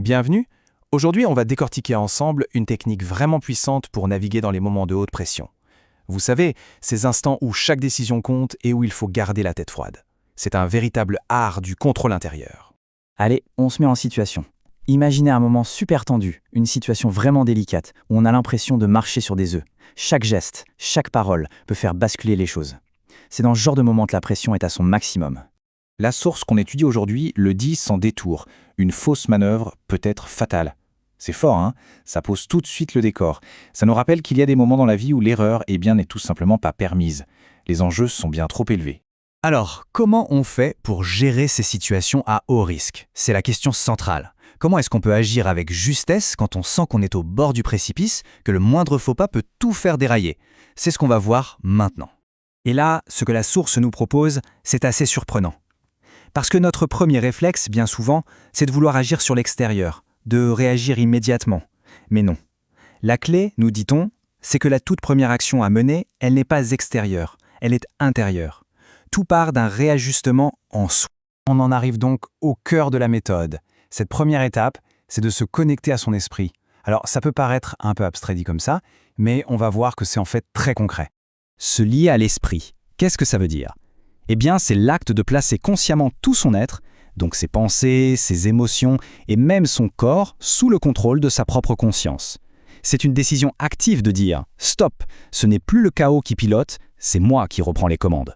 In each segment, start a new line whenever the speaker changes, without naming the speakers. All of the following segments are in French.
Bienvenue. Aujourd'hui, on va décortiquer ensemble une technique vraiment puissante pour naviguer dans les moments de haute pression. Vous savez, ces instants où chaque décision compte et où il faut garder la tête froide. C'est un véritable art du contrôle intérieur.
Allez, on se met en situation. Imaginez un moment super tendu, une situation vraiment délicate, où on a l'impression de marcher sur des œufs. Chaque geste, chaque parole peut faire basculer les choses. C'est dans ce genre de moment que la pression est à son maximum.
La source qu'on étudie aujourd'hui le dit sans détour. Une fausse manœuvre peut être fatale. C'est fort, hein? Ça pose tout de suite le décor. Ça nous rappelle qu'il y a des moments dans la vie où l'erreur n'est tout simplement pas permise. Les enjeux sont bien trop élevés.
Alors, comment on fait pour gérer ces situations à haut risque? C'est la question centrale. Comment est-ce qu'on peut agir avec justesse quand on sent qu'on est au bord du précipice, que le moindre faux pas peut tout faire dérailler? C'est ce qu'on va voir maintenant. Et là, ce que la source nous propose, c'est assez surprenant. Parce que notre premier réflexe, bien souvent, c'est de vouloir agir sur l'extérieur, de réagir immédiatement. Mais non. La clé, nous dit-on, c'est que la toute première action à mener, elle n'est pas extérieure, elle est intérieure. Tout part d'un réajustement en soi. On en arrive donc au cœur de la méthode. Cette première étape, c'est de se connecter à son esprit. Alors, ça peut paraître un peu abstrait dit comme ça, mais on va voir que c'est en fait très concret. Se lier à l'esprit, qu'est-ce que ça veut dire? Eh bien, c'est l'acte de placer consciemment tout son être, donc ses pensées, ses émotions et même son corps, sous le contrôle de sa propre conscience. C'est une décision active de dire « Stop, ce n'est plus le chaos qui pilote, c'est moi qui reprends les commandes ».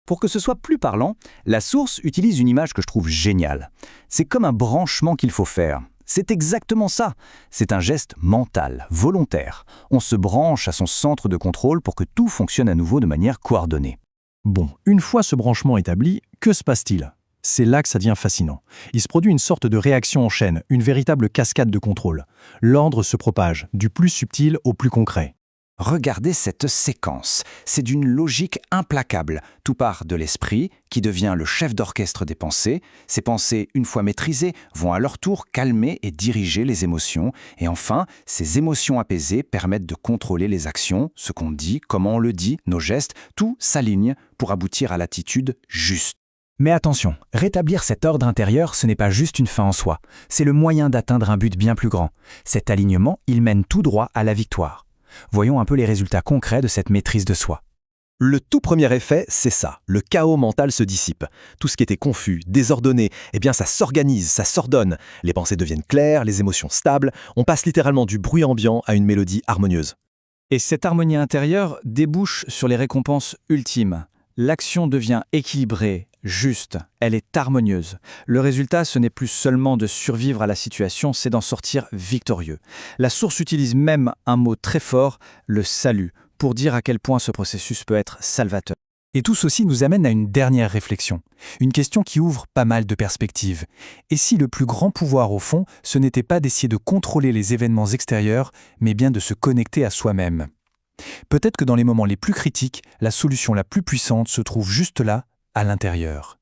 Pour que ce soit plus parlant, la source utilise une image que je trouve géniale. C'est comme un branchement qu'il faut faire. C'est exactement ça. C'est un geste mental, volontaire. On se branche à son centre de contrôle pour que tout fonctionne à nouveau de manière coordonnée.
Bon, une fois ce branchement établi, que se passe-t-il? C'est là que ça devient fascinant. Il se produit une sorte de réaction en chaîne, une véritable cascade de contrôle. L'ordre se propage, du plus subtil au plus concret.
Regardez cette séquence. C'est d'une logique implacable. Tout part de l'esprit, qui devient le chef d'orchestre des pensées. Ces pensées, une fois maîtrisées, vont à leur tour calmer et diriger les émotions. Et enfin, ces émotions apaisées permettent de contrôler les actions, ce qu'on dit, comment on le dit, nos gestes. Tout s'aligne pour aboutir à l'attitude juste.
Mais attention, rétablir cet ordre intérieur, ce n'est pas juste une fin en soi. C'est le moyen d'atteindre un but bien plus grand. Cet alignement, il mène tout droit à la victoire. Voyons un peu les résultats concrets de cette maîtrise de soi.
Le tout premier effet, c'est ça. Le chaos mental se dissipe. Tout ce qui était confus, désordonné, ça s'organise, ça s'ordonne. Les pensées deviennent claires, les émotions stables. On passe littéralement du bruit ambiant à une mélodie harmonieuse.
Et cette harmonie intérieure débouche sur les récompenses ultimes. L'action devient équilibrée, juste, elle est harmonieuse. Le résultat, ce n'est plus seulement de survivre à la situation, c'est d'en sortir victorieux. La source utilise même un mot très fort, le salut, pour dire à quel point ce processus peut être salvateur.
Et tout ceci nous amène à une dernière réflexion, une question qui ouvre pas mal de perspectives. Et si le plus grand pouvoir au fond, ce n'était pas d'essayer de contrôler les événements extérieurs, mais bien de se connecter à soi-même? Peut-être que dans les moments les plus critiques, la solution la plus puissante se trouve juste là, à l'intérieur.